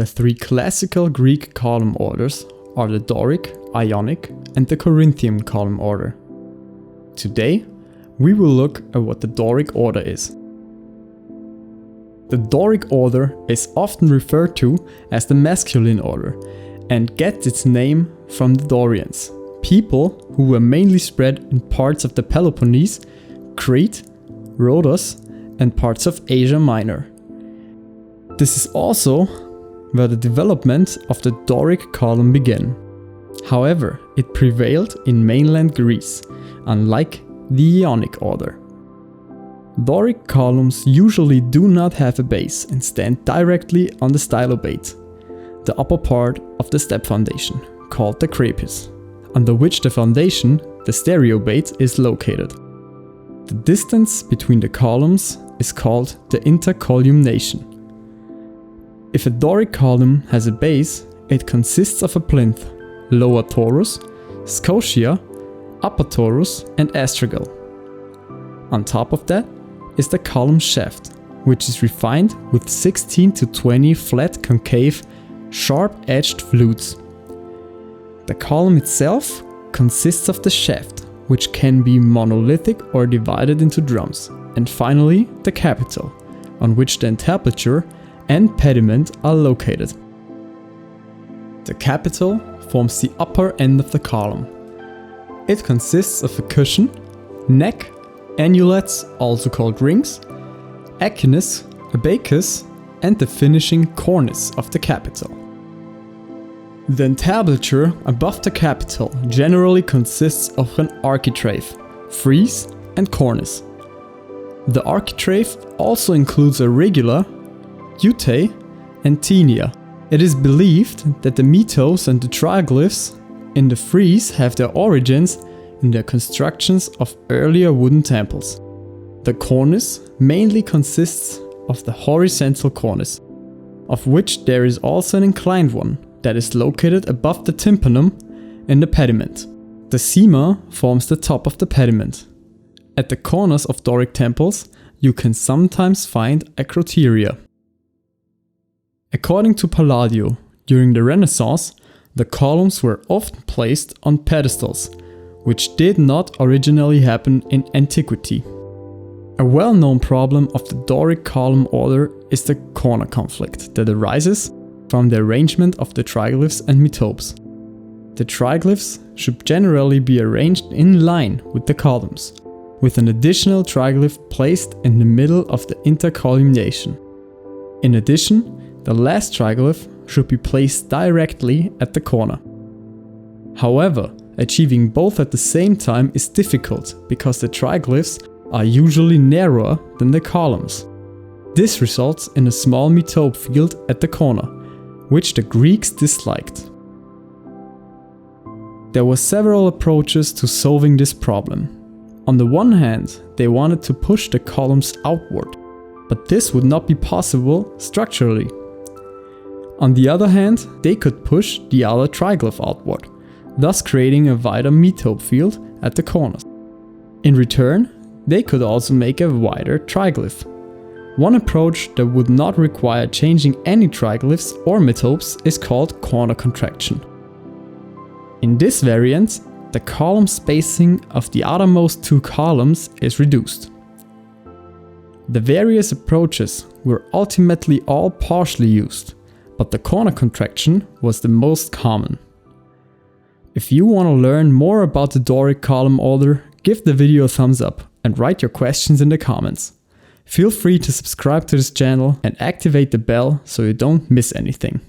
The three classical Greek column orders are the Doric, Ionic, and the Corinthian column order. Today, we will look at what the Doric order is. The Doric order is often referred to as the masculine order and gets its name from the Dorians, people who were mainly spread in parts of the Peloponnese, Crete, Rhodos, and parts of Asia Minor. This is also where the development of the Doric column began. However, it prevailed in mainland Greece, unlike the Ionic order. Doric columns usually do not have a base and stand directly on the stylobate, the upper part of the step foundation, called the crepis, under which the foundation, the stereobate, is located. The distance between the columns is called the intercolumniation. If a Doric column has a base, it consists of a plinth, lower torus, scotia, upper torus, and astragal. On top of that is the column shaft, which is refined with 16 to 20 flat concave, sharp-edged flutes. The column itself consists of the shaft, which can be monolithic or divided into drums, and finally the capital, on which the entablature and pediment are located. The capital forms the upper end of the column. It consists of a cushion, neck, annulets, also called rings, echinus, abacus, and the finishing cornice of the capital. The entablature above the capital generally consists of an architrave, frieze, and cornice. The architrave also includes a regula, guttae, and tinea. It is believed that the metos and the triglyphs in the frieze have their origins in the constructions of earlier wooden temples. The cornice mainly consists of the horizontal cornice, of which there is also an inclined one that is located above the tympanum in the pediment. The sema forms the top of the pediment. At the corners of Doric temples, you can sometimes find acroteria. According to Palladio, during the Renaissance, the columns were often placed on pedestals, which did not originally happen in antiquity. A well-known problem of the Doric column order is the corner conflict that arises from the arrangement of the triglyphs and metopes. The triglyphs should generally be arranged in line with the columns, with an additional triglyph placed in the middle of the intercolumniation. In addition, the last triglyph should be placed directly at the corner. However, achieving both at the same time is difficult because the triglyphs are usually narrower than the columns. This results in a small metope field at the corner, which the Greeks disliked. There were several approaches to solving this problem. On the one hand, they wanted to push the columns outward, but this would not be possible structurally. On the other hand, they could push the other triglyph outward, thus creating a wider metope field at the corners. In return, they could also make a wider triglyph. One approach that would not require changing any triglyphs or metopes is called corner contraction. In this variant, the column spacing of the outermost two columns is reduced. The various approaches were ultimately all partially used, but the corner contraction was the most common. If you want to learn more about the Doric column order, give the video a thumbs up and write your questions in the comments. Feel free to subscribe to this channel and activate the bell so you don't miss anything.